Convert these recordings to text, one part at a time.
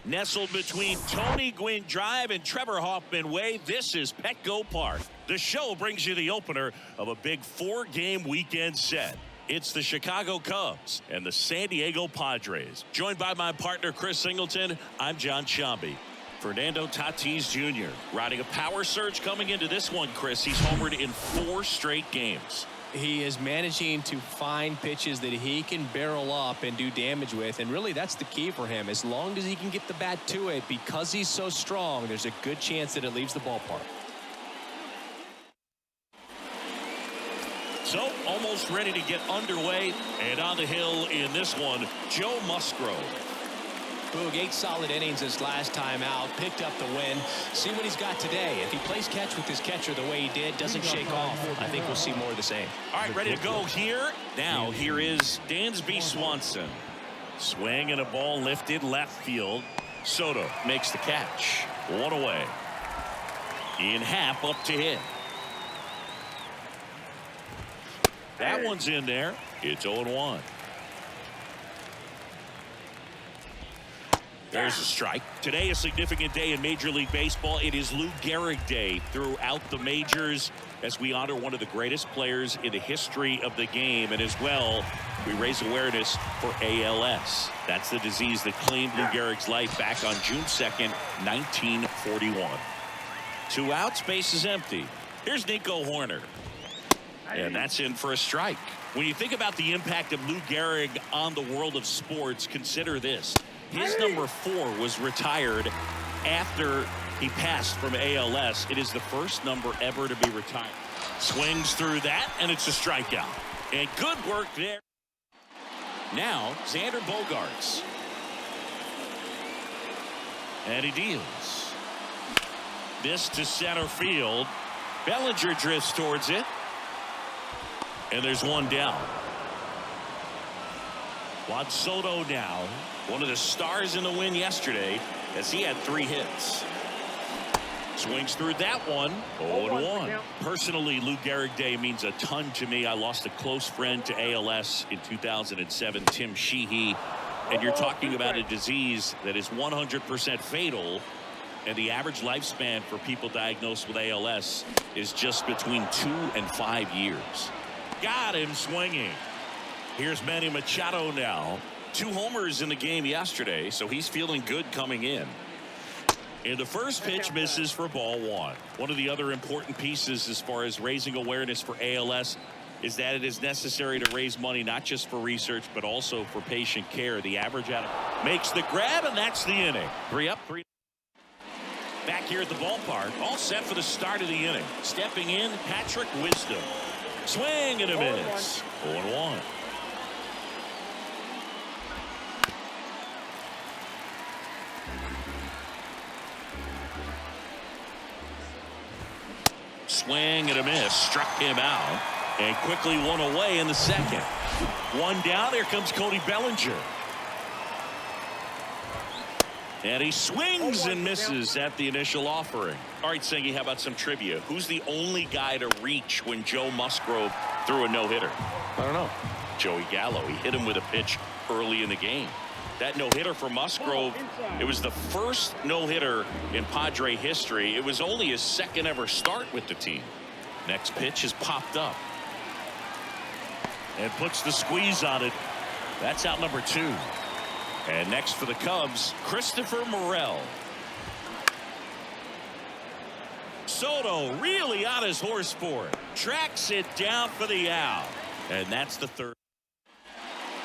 Nestled between Tony Gwynn Drive and Trevor Hoffman Way, this is Petco Park. The show brings you the opener of a big 4-game weekend set. It's the Chicago Cubs and the San Diego Padres. Joined by my partner, Chris Singleton, I'm John Shambi. Fernando Tatis Jr. riding a power surge coming into this one, Chris. He's homered in 4 straight games. He is managing to find pitches that he can barrel up and do damage with, and really that's the key for him. As long as he can get the bat to it, because he's so strong, there's a good chance that it leaves the ballpark. So almost ready to get underway, and on the hill in this one, Joe Musgrove. Boog, 8 solid innings his last time out, picked up the win. See what he's got today. If he plays catch with his catcher the way he did, doesn't shake off, I think we'll see more of the same. All right, ready to go here. Now, here is Dansby Swanson. Swing and a ball lifted left field. Soto makes the catch. 1 away. Ian Happ up to hit. That one's in there. It's 0-1. There's a strike. Today, a significant day in Major League Baseball. It is Lou Gehrig Day throughout the majors as we honor one of the greatest players in the history of the game. And as well, we raise awareness for ALS. That's the disease that claimed Lou Gehrig's life back on June 2nd, 1941. 2 outs, base is empty. Here's Nico Hoerner. And that's in for a strike. When you think about the impact of Lou Gehrig on the world of sports, consider this. His number 4 was retired after he passed from ALS. It is the first number ever to be retired. Swings through that, and it's a strikeout. And good work there. Now, Xander Bogaerts. And he deals. This to center field. Bellinger drifts towards it. And there's one down. Juan Soto now, one of the stars in the win yesterday, as he had 3 hits. Swings through that one. 0-1. Personally, Lou Gehrig Day means a ton to me. I lost a close friend to ALS in 2007, Tim Sheehy. And you're talking about a disease that is 100% fatal. And the average lifespan for people diagnosed with ALS is just between 2 and 5 years. Got him swinging. Here's Manny Machado now. 2 homers in the game yesterday, so he's feeling good coming in. And the first pitch misses for ball 1. One of the other important pieces as far as raising awareness for ALS is that it is necessary to raise money not just for research but also for patient care. The average out makes the grab, and that's the inning. 3 up, 3. Back here at the ballpark, all set for the start of the inning. Stepping in, Patrick Wisdom. Swing and a miss. 0-1. Swing and a miss. Struck him out. And quickly 1 away in the second. 1 down. Here comes Cody Bellinger. And he swings and misses at the initial offering. All right, Singy, how about some trivia? Who's the only guy to reach when Joe Musgrove threw a no-hitter? I don't know. Joey Gallo. He hit him with a pitch early in the game. That no-hitter for Musgrove, it was the first no-hitter in Padre history. It was only his 2nd ever start with the team. Next pitch is popped up. And puts the squeeze on it. That's out number 2. And next for the Cubs, Christopher Morel. Soto really on his horse for it. Tracks it down for the out. And that's the 3rd.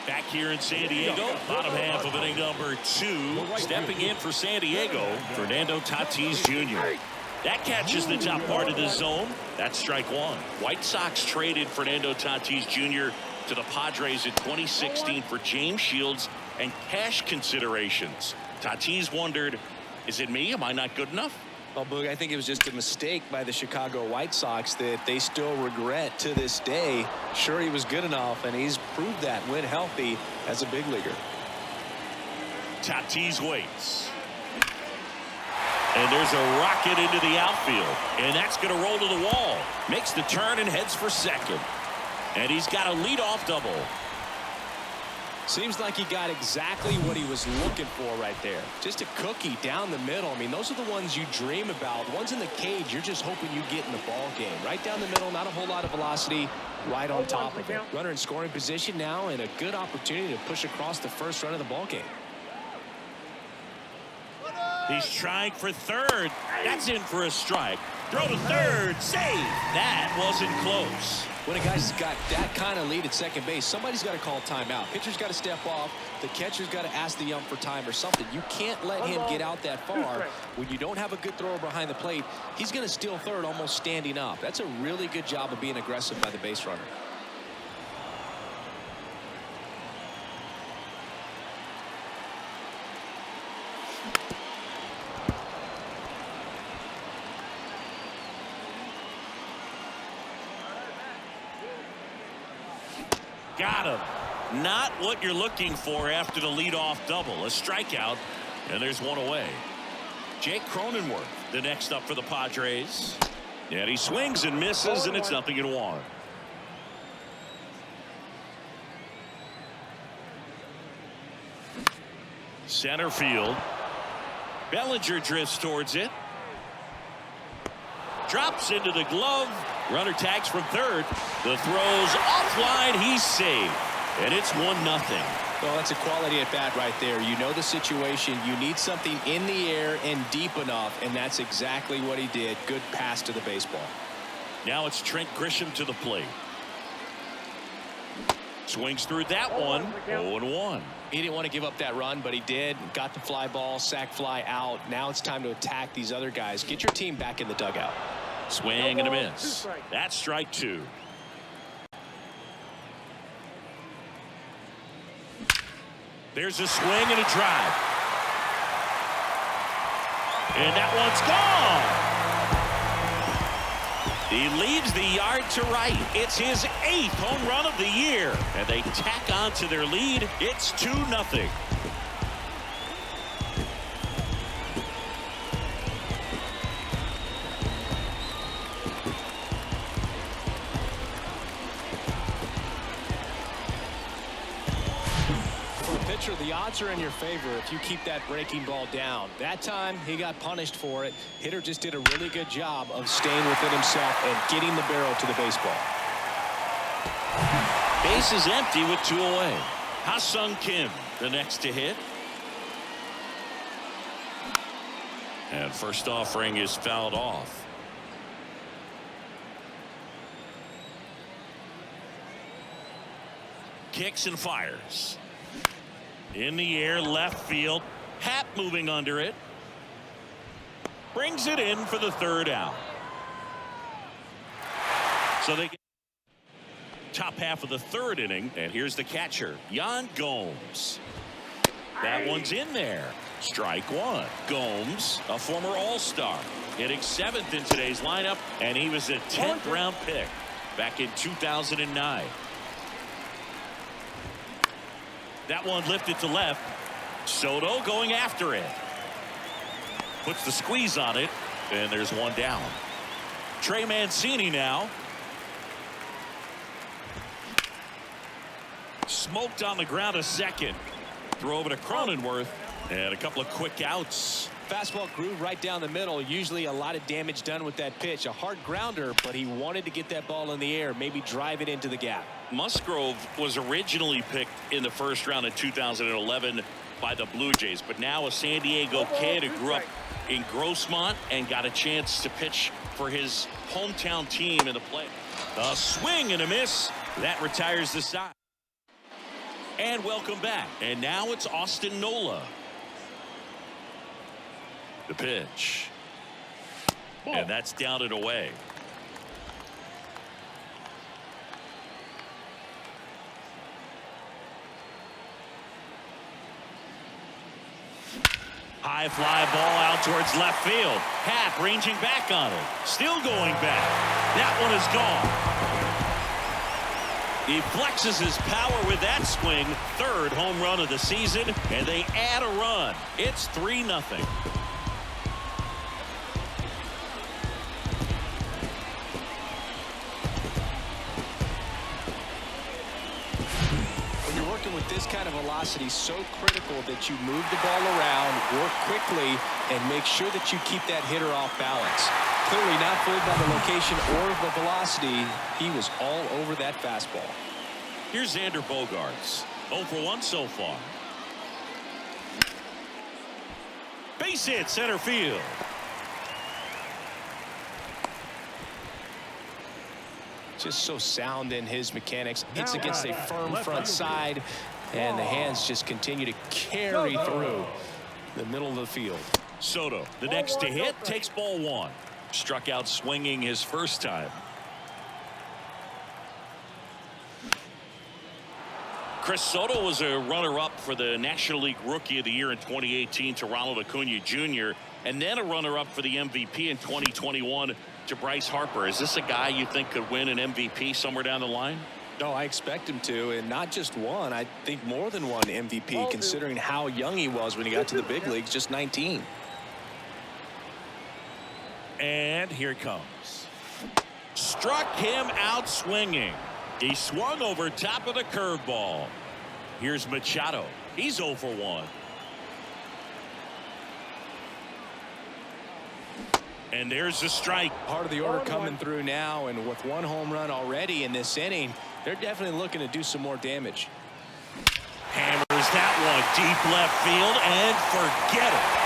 Back here in San Diego, bottom half of inning number 2. Stepping in for San Diego, Fernando Tatis Jr. That catches the top part of the zone. That's strike 1. White Sox traded Fernando Tatis Jr. to the Padres in 2016 for James Shields and cash considerations. Tatis wondered, is it me? Am I not good enough? Well, Boog, I think it was just a mistake by the Chicago White Sox that they still regret to this day. Sure, he was good enough, and he's proved that when healthy as a big leaguer. Tatis waits. And there's a rocket into the outfield. And that's going to roll to the wall. Makes the turn and heads for second. And he's got a leadoff double. Seems like he got exactly what he was looking for right there. Just a cookie down the middle. I mean, those are the ones you dream about. The ones in the cage, you're just hoping you get in the ball game. Right down the middle, not a whole lot of velocity, right on top of it. Runner in scoring position now, and a good opportunity to push across the first run of the ball game. He's trying for third. That's in for a strike. Throw to third. Save. That wasn't close. When a guy's got that kind of lead at second base, somebody's got to call timeout. Pitcher's got to step off. The catcher's got to ask the ump for time or something. You can't let him get out that far. When you don't have a good thrower behind the plate, he's going to steal third almost standing up. That's a really good job of being aggressive by the base runner. Got him. Not what you're looking for after the leadoff double. A strikeout, and there's one away. Jake Cronenworth, the next up for the Padres. And he swings and misses, and it's 0-1. Center field. Bellinger drifts towards it. Drops into the glove. Runner tags from third. The throw's offline. He's saved. And it's 1-0. Well, that's a quality at bat right there. You know the situation. You need something in the air and deep enough, and that's exactly what he did. Good pass to the baseball. Now it's Trent Grisham to the plate. Swings through that one. 0-1. He didn't want to give up that run, but he did. Got the fly ball, sac fly out. Now it's time to attack these other guys. Get your team back in the dugout. Swing and a miss. That's strike two. There's a swing and a drive. And that one's gone. He leads the yard to right. It's his 8th home run of the year. And they tack on to their lead. It's 2-0. The odds are in your favor if you keep that breaking ball down. That time he got punished for it. Hitter just did a really good job of staying within himself and getting the barrel to the baseball. Base is empty with 2 away. Ha-Seong Kim, the next to hit. And first offering is fouled off. Kicks and fires. In the air, left field. Happ moving under it. Brings it in for the 3rd out. So they get top half of the 3rd inning. And here's the catcher, Yan Gomes. That one's in there. Strike one. Gomes, a former All-Star, hitting 7th in today's lineup. And he was a 10th round pick back in 2009. That one lifted to left. Soto going after it. Puts the squeeze on it. And there's one down. Trey Mancini now. Smoked on the ground a second. Throw over to Cronenworth. And a couple of quick outs. Fastball groove right down the middle. Usually a lot of damage done with that pitch. A hard grounder, but he wanted to get that ball in the air. Maybe drive it into the gap. Musgrove was originally picked in the 1st round of 2011 by the Blue Jays, but now a San Diego kid who grew up in Grossmont and got a chance to pitch for his hometown team in the play. A swing and a miss. That retires the side. And welcome back. And now it's Austin Nola. The pitch. And that's down and away. High fly ball out towards left field. Happ ranging back on it. Still going back. That one is gone. He flexes his power with that swing. 3rd home run of the season. And they add a run. It's 3-0. position with this kind of velocity is so critical that you move the ball around, work quickly, and make sure that you keep that hitter off balance. Clearly not fooled by the location or the velocity. He was all over that fastball. Here's Xander Bogaerts. 0 for 1 so far. Base hit center field. Just so sound in his mechanics. Hits against a firm front side, and the hands just continue to carry through the middle of the field. Soto, the next to hit, takes ball 1. Struck out swinging his first time. Chris Soto was a runner-up for the National League Rookie of the Year in 2018 to Ronald Acuna Jr. and then a runner-up for the MVP in 2021 to Bryce Harper. Is this a guy you think could win an MVP somewhere down the line? No, I expect him to, and not just one. I think more than one MVP, considering how young he was when he got to the big leagues, just 19. And here it comes. Struck him out swinging. He swung over top of the curveball. Here's Machado. He's 0 for 1. And there's the strike. Part of the order coming through now, and with 1 home run already in this inning, they're definitely looking to do some more damage. Hammers that one deep left field, and forget it.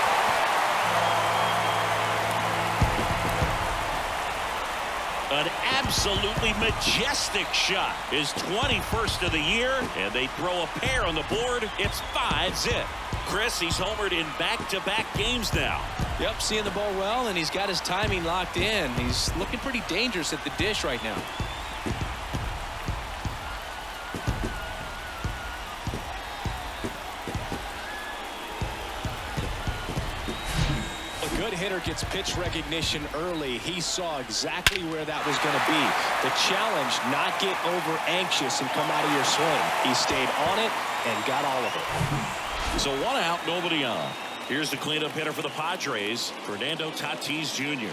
An absolutely majestic shot. His 21st of the year, and they throw a pair on the board. It's 5-zip. Chris, he's homered in back-to-back games now. Yep, seeing the ball well, and he's got his timing locked in. He's looking pretty dangerous at the dish right now. A good hitter gets pitch recognition early. He saw exactly where that was going to be. The challenge, not get over anxious and come out of your swing. He stayed on it and got all of it. So 1 out, nobody on. Here's the cleanup hitter for the Padres, Fernando Tatis Jr.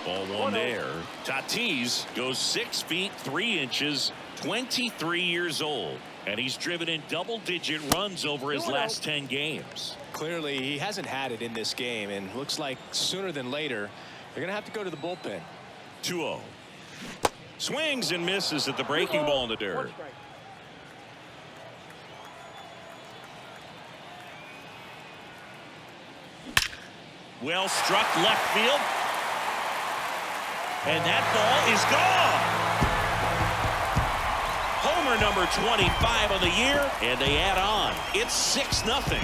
Ball 1 there. Tatis goes 6 feet 3 inches, 23 years old, and he's driven in double-digit runs over his last 10 games. Clearly, he hasn't had it in this game, and looks like sooner than later, they're going to have to go to the bullpen. 2-0. Swings and misses at the breaking ball in the dirt. Well struck left field. And that ball is gone. Homer number 25 of the year, and they add on. It's 6-0.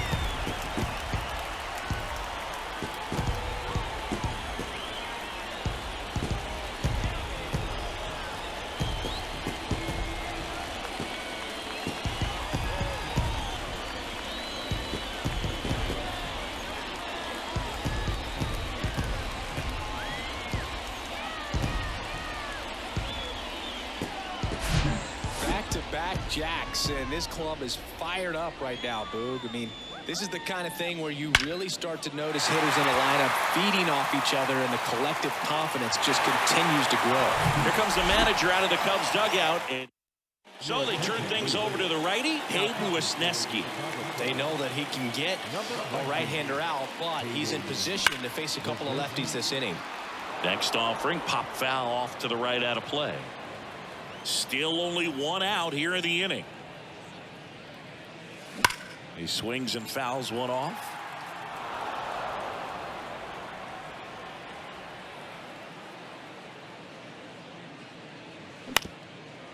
Jacks, and this club is fired up right now, Boog. I mean, this is the kind of thing where you really start to notice hitters in a lineup feeding off each other, and the collective confidence just continues to grow. Here comes the manager out of the Cubs dugout, and so they turn things over to the righty, Hayden Wesneski. They know that he can get a right-hander out, but he's in position to face a couple of lefties this inning. Next offering, pop foul off to the right out of play. Still only 1 out here in the inning. He swings and fouls one off.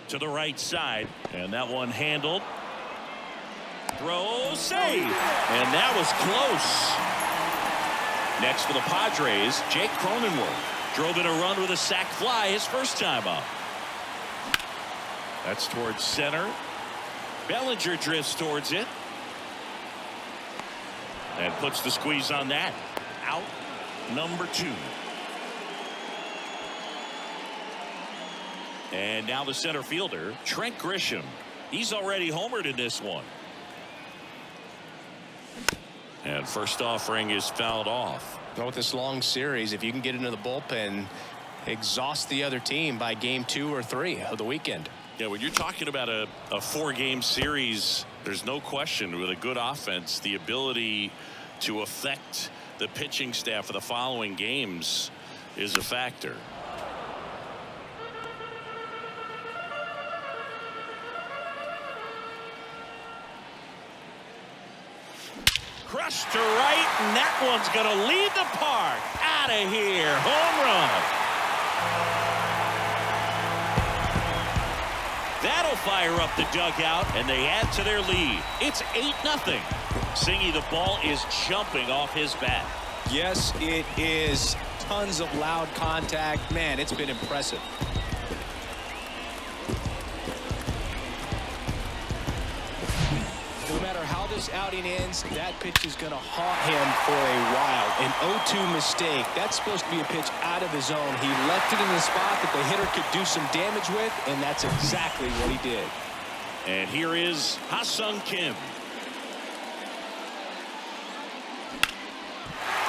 To the right side, and that one handled. Throw, save, and that was close. Next for the Padres, Jake Cronenworth drove in a run with a sac fly his first time up. That's towards center. Bellinger drifts towards it. And puts the squeeze on that. Out number 2. And now the center fielder, Trent Grisham. He's already homered in this one. And first offering is fouled off. With this long series, if you can get into the bullpen, exhaust the other team by game 2 or 3 of the weekend. Yeah, when you're talking about a 4-game series, there's no question with a good offense, the ability to affect the pitching staff for the following games is a factor. Crushed to right, and that one's going to leave the park. Out of here. Home run. That'll fire up the dugout, and they add to their lead. It's 8-0. Singy, the ball is jumping off his bat. Yes, it is. Tons of loud contact. Man, it's been impressive. No matter how this outing ends, that pitch is going to haunt him for a while. An 0-2 mistake. That's supposed to be a pitch out of the zone. He left it in the spot that the hitter could do some damage with, and that's exactly what he did. And here is Ha-Seong Kim.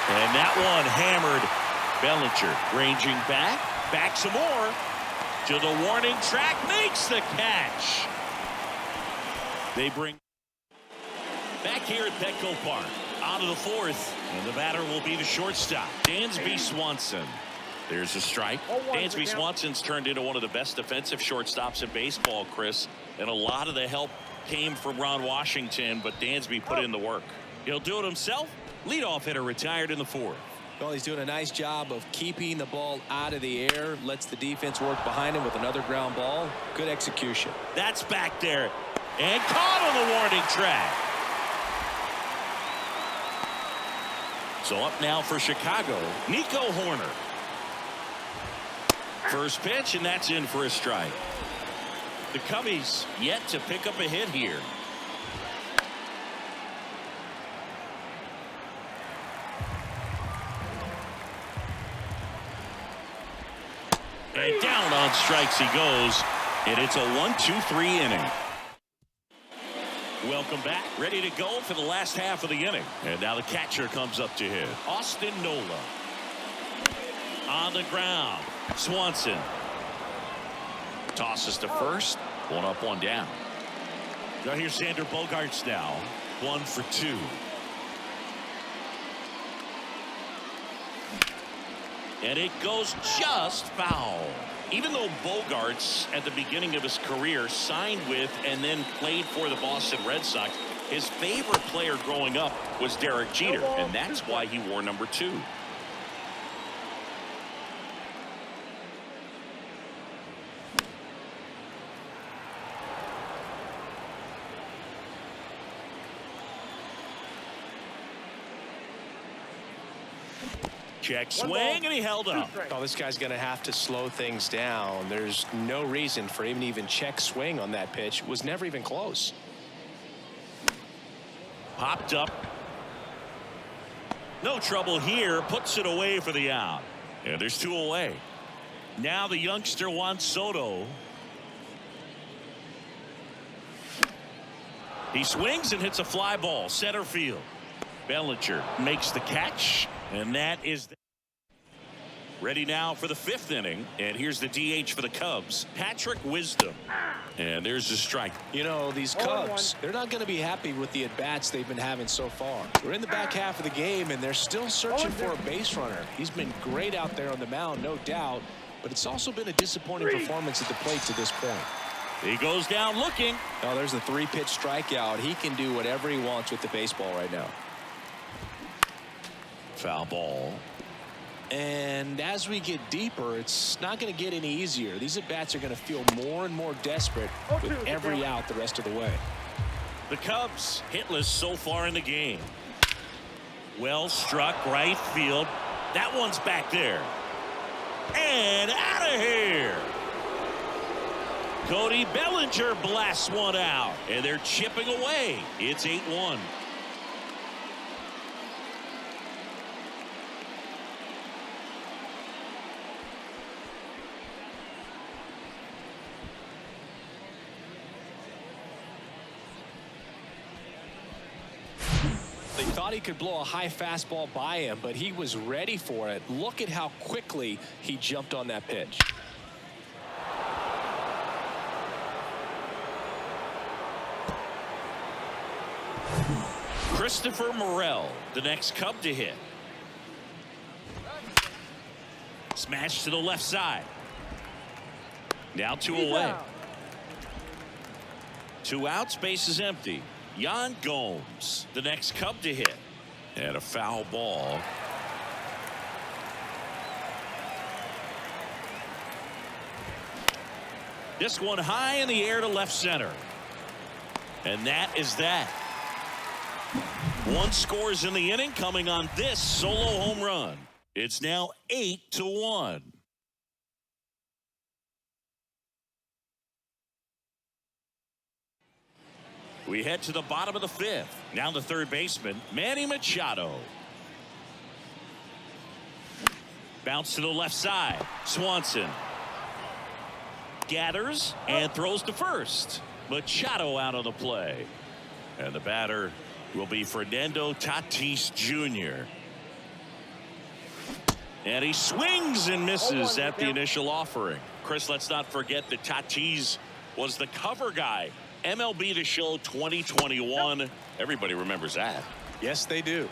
And that one hammered. Bellinger ranging back some more to the warning track, makes the catch. They bring back here at Petco Park. On to the 4th, and the batter will be the shortstop, Dansby Swanson. There's a strike. Dansby Swanson's turned into one of the best defensive shortstops in baseball, Chris, and a lot of the help came from Ron Washington, but Dansby put in the work. He'll do it himself. Leadoff hitter retired in the 4th. Well, he's doing a nice job of keeping the ball out of the air, lets the defense work behind him with another ground ball. Good execution. That's back there and caught on the warning track. So up now for Chicago, Nico Hoerner. First pitch, and that's in for a strike. The Cubbies yet to pick up a hit here. And down on strikes he goes, and it's a 1-2-3 inning. Welcome back. Ready to go for the last half of the inning. And now the catcher comes up to hit. Austin Nola. On the ground. Swanson. Tosses to first. 1 up, 1 down. Now here's Sander Bogaerts now. 1 for 2. And it goes just foul. Even though Bogaerts at the beginning of his career signed with and then played for the Boston Red Sox, his favorite player growing up was Derek Jeter, and that's why he wore number 2. Check swing, and he held up. Oh, this guy's going to have to slow things down. There's no reason for him to even check swing on that pitch. It was never even close. Popped up. No trouble here. Puts it away for the out. And there's 2 away. Now the youngster Juan Soto. He swings and hits a fly ball. Center field. Bellinger makes the catch. And that is ready now for the 5th inning. And here's the DH for the Cubs, Patrick Wisdom. And there's a strike. You know, these Cubs, they're not going to be happy with the at-bats they've been having so far. We're in the back half of the game, and they're still searching for a base runner. He's been great out there on the mound, no doubt, but it's also been a disappointing performance at the plate to this point. He goes down looking. Oh, there's the 3-pitch strikeout. He can do whatever he wants with the baseball right now. Foul ball. And as we get deeper, it's not going to get any easier. These at-bats are going to feel more and more desperate with every out the rest of the way. The Cubs hitless so far in the game. Well struck right field. That one's back there. And out of here. Cody Bellinger blasts one out. And they're chipping away. It's 8-1. They thought he could blow a high fastball by him, but he was ready for it. Look at how quickly he jumped on that pitch. Christopher Morel, the next Cub to hit. Smash to the left side. Now 2 away. 2 outs, base is empty. Yan Gomes, the next Cub to hit. And a foul ball. This one high in the air to left center. And that is that. 1 scores in the inning coming on this solo home run. It's now 8-1. We head to the bottom of the 5th. Now the third baseman, Manny Machado. Bounce to the left side. Swanson gathers and throws to first. Machado out of the play. And the batter will be Fernando Tatis Jr. And he swings and misses at the initial offering. Chris, let's not forget that Tatis was the cover guy. MLB The Show 2021. Everybody remembers that. Yes, they do.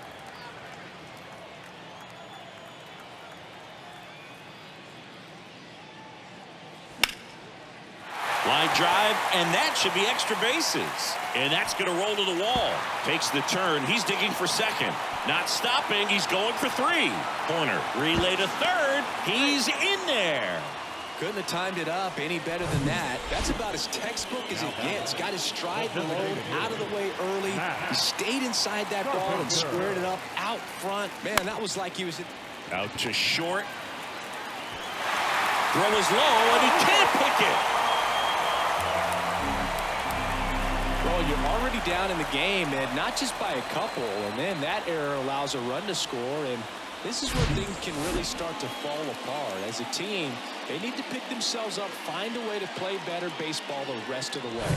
Line drive, and that should be extra bases. And that's going to roll to the wall. Takes the turn. He's digging for second. Not stopping. He's going for 3. Corner. Relay to third. He's in there. Couldn't have timed it up any better than that. That's about as textbook as it gets. Got his stride below, out of the way early. He stayed inside that ball and squared it up out front. Man, that was like he was out to short. Throw is low, and he can't pick it. Well, you're already down in the game, and not just by a couple. And then that error allows a run to score, and this is where things can really start to fall apart. As a team, they need to pick themselves up, find a way to play better baseball the rest of the way.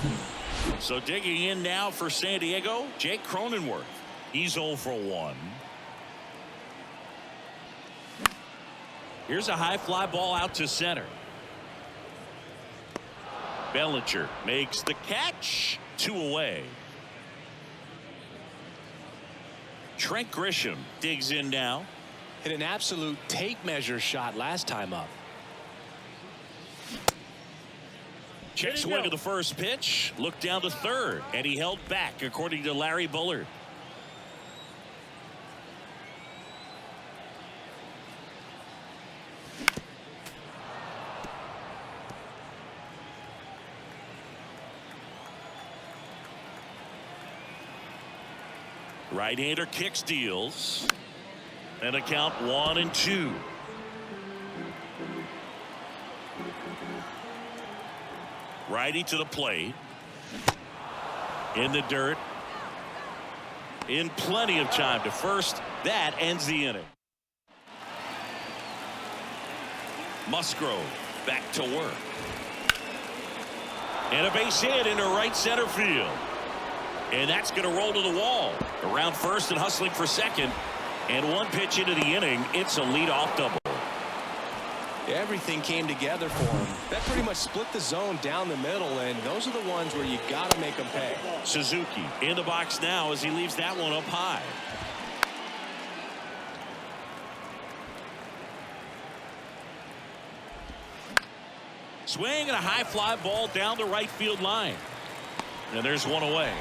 So digging in now for San Diego, Jake Cronenworth. He's 0 for 1. Here's a high fly ball out to center. Bellinger makes the catch. 2 away. Trent Grisham digs in now. Hit an absolute tape measure shot last time up. Check swing of the first pitch. Looked down to third, and he held back, according to Larry Bullard. Right-hander kicks, deals. And a count 1-2. Righty to the plate. In the dirt. In plenty of time to first. That ends the inning. Musgrove back to work. And a base hit into right center field. And that's going to roll to the wall. Around first and hustling for second. And 1 pitch into the inning. It's a leadoff double. Everything came together for him. That pretty much split the zone down the middle, and those are the ones where you got to make them pay. Suzuki in the box now as he leaves that one up high. Swing and a high fly ball down the right field line. And there's 1 away.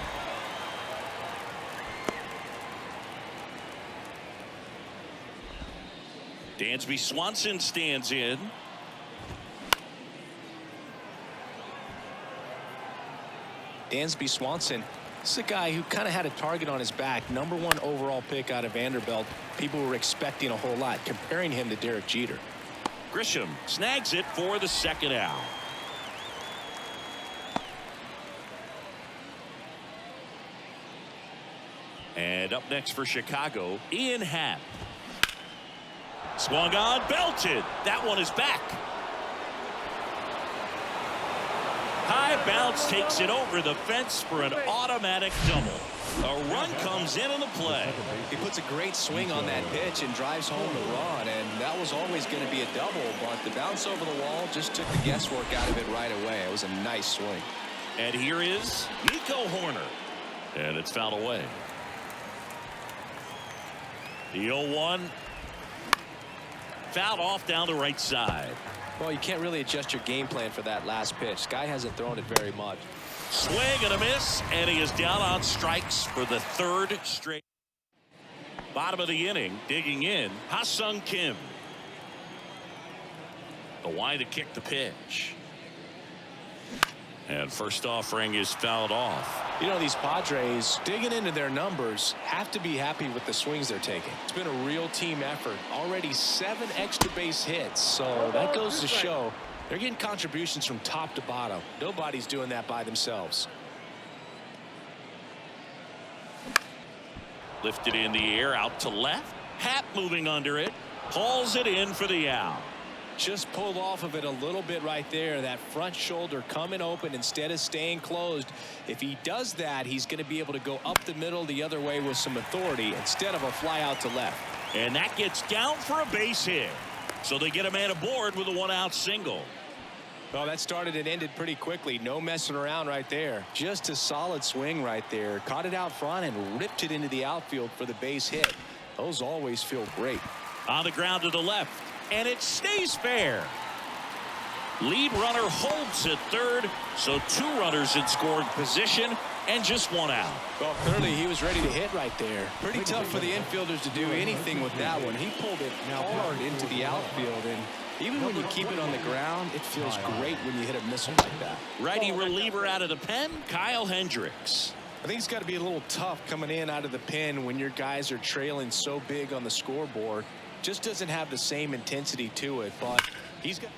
Dansby Swanson stands in. Dansby Swanson, this is a guy who kind of had a target on his back. #1 overall pick out of Vanderbilt. People were expecting a whole lot, comparing him to Derek Jeter. Grisham snags it for the second out. And up next for Chicago, Ian Happ. Swung on, belted. That one is back. High bounce takes it over the fence for an automatic double. A run comes in the play. He puts a great swing on that pitch and drives home the run, and that was always going to be a double, but the bounce over the wall just took the guesswork out of it right away. It was a nice swing. And here is Nico Hoerner. And it's fouled away. The 0-1. Fouled off down the right side. Well, you can't really adjust your game plan for that last pitch. Guy hasn't thrown it very much. Swing and a miss, and he is down on strikes for the third straight. Bottom of the inning, digging in, Ha-Seong Kim. The wide to kick the pitch. And first offering is fouled off. You know, these Padres, digging into their numbers, have to be happy with the swings they're taking. It's been a real team effort. Already 7 extra base hits, so that goes to show they're getting contributions from top to bottom. Nobody's doing that by themselves. Lifted in the air, out to left. Happ moving under it. Hauls it in for the out. Just pulled off of it a little bit right there. That front shoulder coming open instead of staying closed. If he does that, he's going to be able to go up the middle the other way with some authority instead of a fly out to left. And that gets down for a base hit. So they get a man aboard with a 1-out single. Well, that started and ended pretty quickly. No messing around right there. Just a solid swing right there. Caught it out front and ripped it into the outfield for the base hit. Those always feel great. On the ground to the left. And it stays fair. Lead runner holds at third. So 2 runners in scoring position and just 1 out. Well, clearly he was ready to hit right there. Pretty tough for the infielders to do anything with that one. He pulled it hard into the outfield, and even when you keep it on the ground, it feels great when you hit a missile like that. Righty reliever out of the pen, Kyle Hendricks. I think it's got to be a little tough coming in out of the pen when your guys are trailing so big on the scoreboard. Just doesn't have the same intensity to it, but he's got.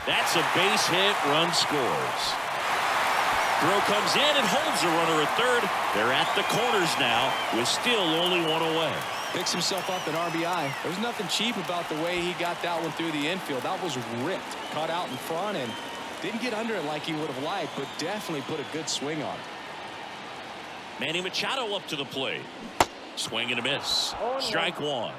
That's a base hit, run scores. Throw comes in and holds the runner at third. They're at the corners now with still only 1 away. Picks himself up an RBI. There's nothing cheap about the way he got that one through the infield. That was ripped, caught out in front, and didn't get under it like he would have liked, but definitely put a good swing on it. Manny Machado up to the plate. Swing and a miss. Strike 1.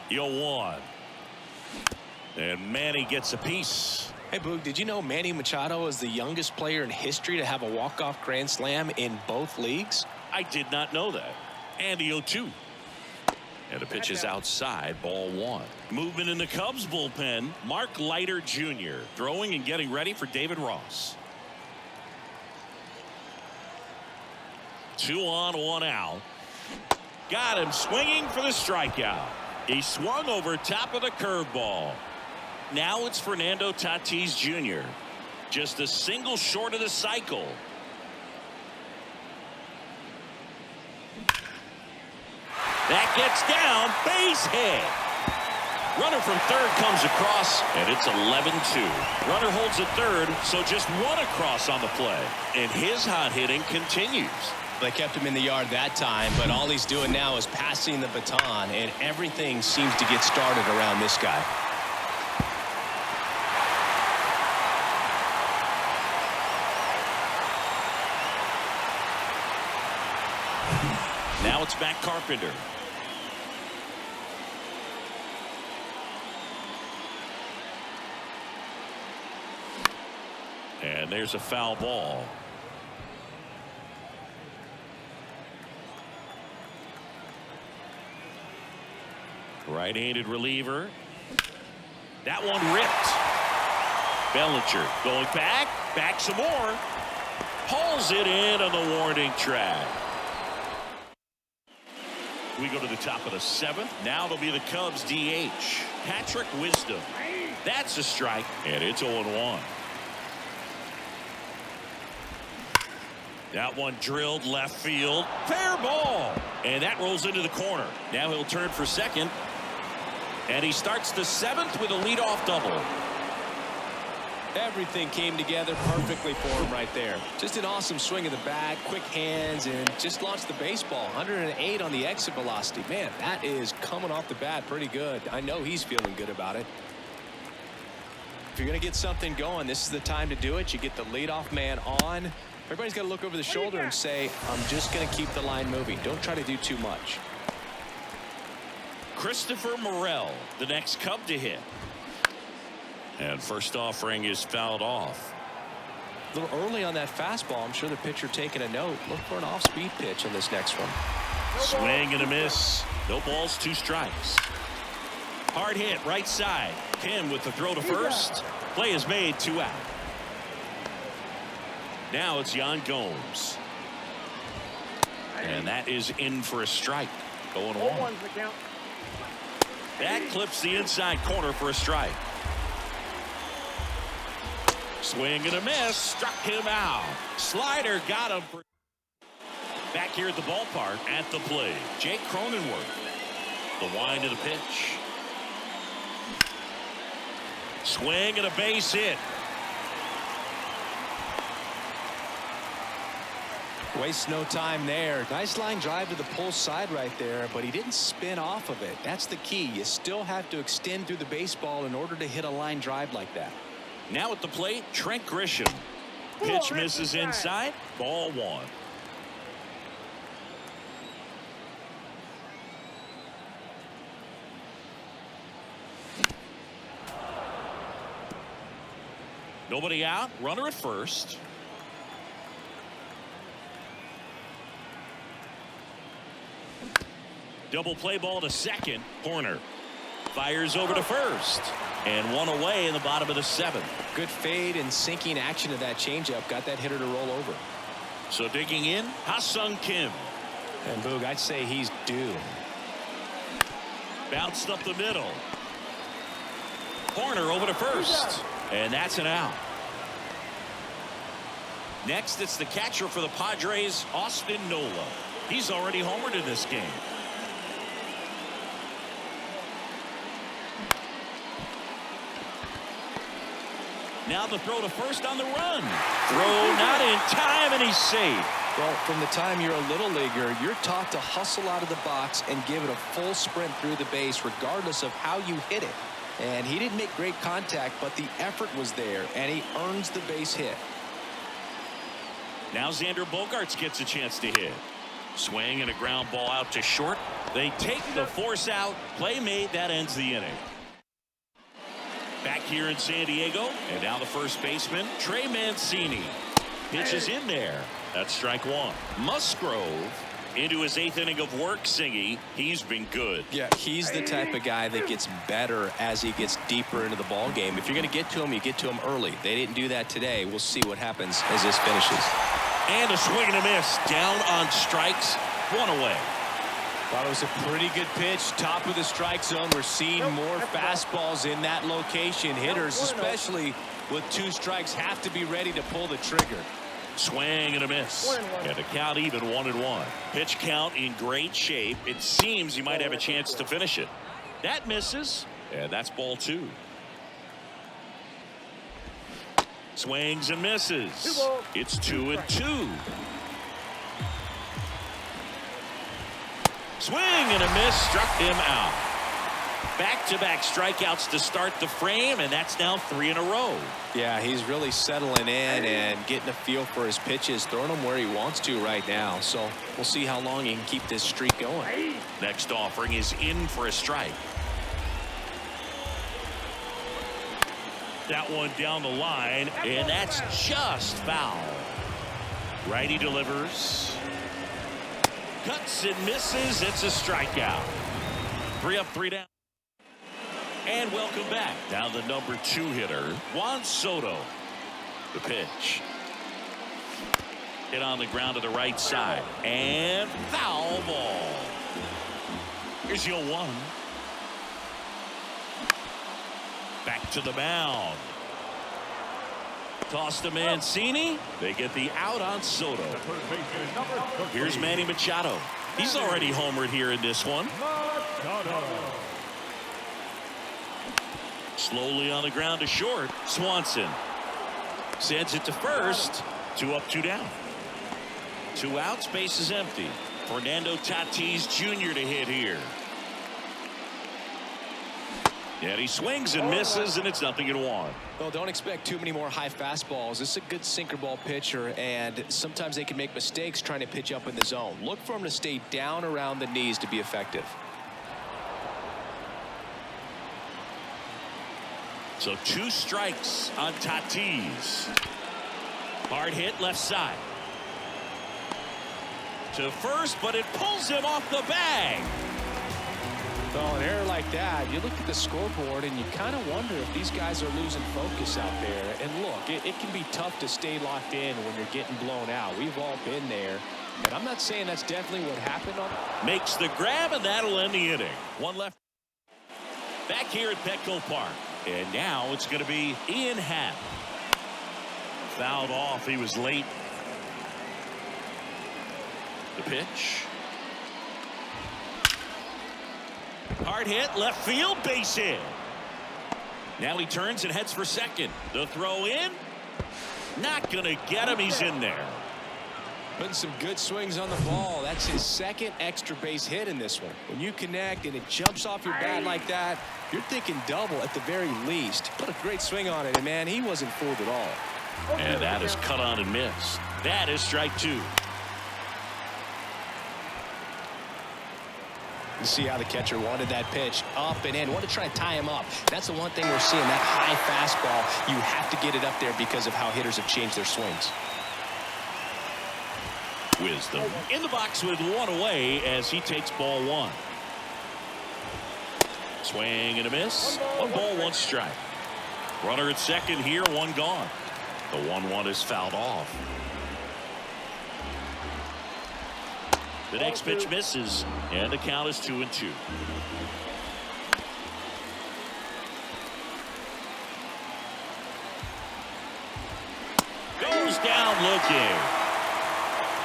The 0-1. And Manny gets a piece. Hey, Boog, did you know Manny Machado is the youngest player in history to have a walk-off grand slam in both leagues? I did not know that. And the 0-2. And the pitch is outside, ball 1. Movement in the Cubs bullpen. Mark Leiter Jr. throwing and getting ready for David Ross. 2 on, 1 out. Got him swinging for the strikeout. He swung over top of the curveball. Now it's Fernando Tatis Jr. Just a single short of the cycle. That gets down, base hit. Runner from third comes across, and it's 11-2. Runner holds at third, so just 1 across on the play. And his hot hitting continues. They kept him in the yard that time, but all he's doing now is passing the baton, and everything seems to get started around this guy. Now it's back Carpenter. And there's a foul ball. Right-handed reliever. That one ripped. Bellinger going back some more. Hauls it in on the warning track. We go to the top of the 7th. Now it'll be the Cubs DH. Patrick Wisdom. That's a strike, and it's 0-1. That one drilled left field. Fair ball. And that rolls into the corner. Now he'll turn for second. And he starts the 7th with a leadoff double. Everything came together perfectly for him right there. Just an awesome swing of the bat, quick hands, and just launched the baseball. 108 on the exit velocity. Man, that is coming off the bat pretty good. I know he's feeling good about it. If you're going to get something going, this is the time to do it. You get the leadoff man on. Everybody's got to look over the shoulder and say, I'm just going to keep the line moving. Don't try to do too much. Christopher Morel, the next Cub to hit. And first offering is fouled off. A little early on that fastball. I'm sure the pitcher taking a note. Look for an off-speed pitch on this next one. Swing and a miss. No balls, 2 strikes. Hard hit right side. Kim with the throw to first. Play is made, 2 out. Now it's Yan Gomes. And that is in for a strike. 0-1. That clips the inside corner for a strike. Swing and a miss. Struck him out. Slider got him. Back here at the ballpark at the plate, Jake Cronenworth. The wind of the pitch. Swing and a base hit. Wastes no time there. Nice line drive to the pull side right there, but he didn't spin off of it. That's the key. You still have to extend through the baseball in order to hit a line drive like that. Now at the plate, Trent Grisham. Pitch misses inside. Ball 1. Nobody out. Runner at first. Double play ball to second. Corner. Fires over to first. And 1 away in the bottom of the 7th. Good fade and sinking action of that changeup. Got that hitter to roll over. So digging in, Ha-Seong Kim. And Boog, I'd say he's due. Bounced up the middle. Corner over to first. And that's an out. Next, it's the catcher for the Padres, Austin Nola. He's already homered in this game. Now the throw to first on the run. Throw not in time, and he's safe. Well, from the time you're a little leaguer, you're taught to hustle out of the box and give it a full sprint through the base regardless of how you hit it. And he didn't make great contact, but the effort was there, and he earns the base hit. Now Xander Bogaerts gets a chance to hit. Swing and a ground ball out to short. They take the force out. Play made. That ends the inning. Back here in San Diego, and now the first baseman, Trey Mancini. Pitch is in there. That's strike 1. Musgrove into his 8th inning of work, Singy. He's been good. Yeah, he's the type of guy that gets better as he gets deeper into the ball game. If you're going to get to him, you get to him early. They didn't do that today. We'll see what happens as this finishes. And a swing and a miss. Down on strikes. 1 away. Thought it was a pretty good pitch. Top of the strike zone. We're seeing more fastballs in that location. Hitters, especially with 2 strikes, have to be ready to pull the trigger. Swing and a miss. And the count even 1-1. Pitch count in great shape. It seems he might have a chance to finish it. That misses. And that's ball 2. Swings and misses. It's 2-2. Swing and a miss. Struck him out. Back-to-back strikeouts to start the frame, and that's now 3 in a row. Yeah, he's really settling in and getting a feel for his pitches, throwing them where he wants to right now. So we'll see how long he can keep this streak going. Next offering is in for a strike. That one down the line, and that's just foul. Righty delivers. Cuts and misses. It's a strikeout. 3 up, 3 down. And welcome back. Now the number 2 hitter, Juan Soto. The pitch. Hit on the ground to the right side. And foul ball. Here's your 1. Back to the mound. Toss to Mancini. They get the out on Soto. Here's Manny Machado. He's already homered here in this one. Slowly on the ground to short. Swanson sends it to first. 2 up, 2 down. 2 outs, base is empty. Fernando Tatis Jr. to hit here. And he swings and misses, and it's 0-1. Well, don't expect too many more high fastballs. This is a good sinker ball pitcher, and sometimes they can make mistakes trying to pitch up in the zone. Look for him to stay down around the knees to be effective. So 2 strikes on Tatis. Hard hit left side. To first, but it pulls him off the bag. Oh, an error like that, you look at the scoreboard and you kind of wonder if these guys are losing focus out there. And look, it can be tough to stay locked in when you're getting blown out. We've all been there. And I'm not saying that's definitely what happened. Makes the grab, and that'll end the inning. 1 left. Back here at Petco Park. And now it's going to be Ian Happ. Fouled off. He was late. The pitch. Hard hit, left field, base hit. Now he turns and heads for second. The throw in. Not going to get him. He's in there. Putting some good swings on the ball. That's his 2nd extra base hit in this one. When you connect and it jumps off your bat like that, you're thinking double at the very least. Put a great swing on it, and man, he wasn't fooled at all. And that is cut on and missed. That is strike 2. You see how the catcher wanted that pitch up and in. Want to try and tie him up. That's the one thing we're seeing, that high fastball. You have to get it up there because of how hitters have changed their swings. Wisdom in the box with 1 away as he takes ball 1. Swing and a miss. 1 ball, 1 strike. Runner at second here, 1 gone. The 1-1 is fouled off. The next pitch misses, and the count is 2-2. Goes down looking.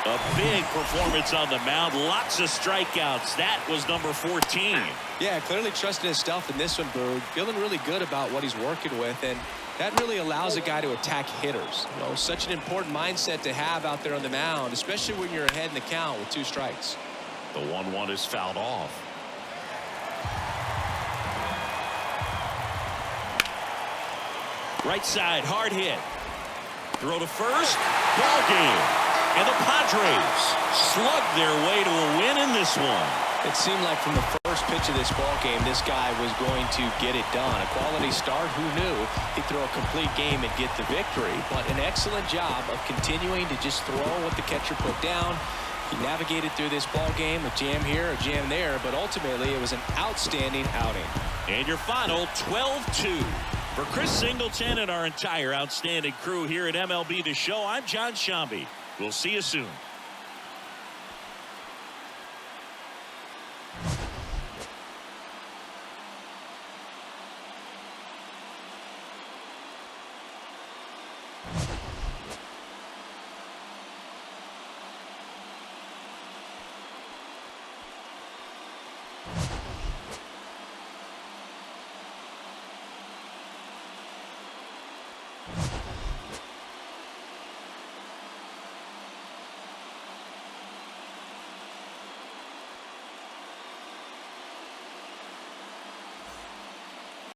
A big performance on the mound. Lots of strikeouts. That was number 14. Yeah, clearly trusting his stuff in this one, Boog. Feeling really good about what he's working with, and that really allows a guy to attack hitters. You know, such an important mindset to have out there on the mound, especially when you're ahead in the count with 2 strikes. The 1-1 is fouled off. Right side, hard hit. Throw to first. Ball game. And the Padres slugged their way to a win in this one. It seemed like from the first pitch of this ball game, this guy was going to get it done. A quality start, who knew? He'd throw a complete game and get the victory. But an excellent job of continuing to just throw what the catcher put down. He navigated through this ball game, a jam here, a jam there, but ultimately it was an outstanding outing. And your final 12-2. For Chris Singleton and our entire outstanding crew here at MLB The Show, I'm John Shambi. We'll see you soon.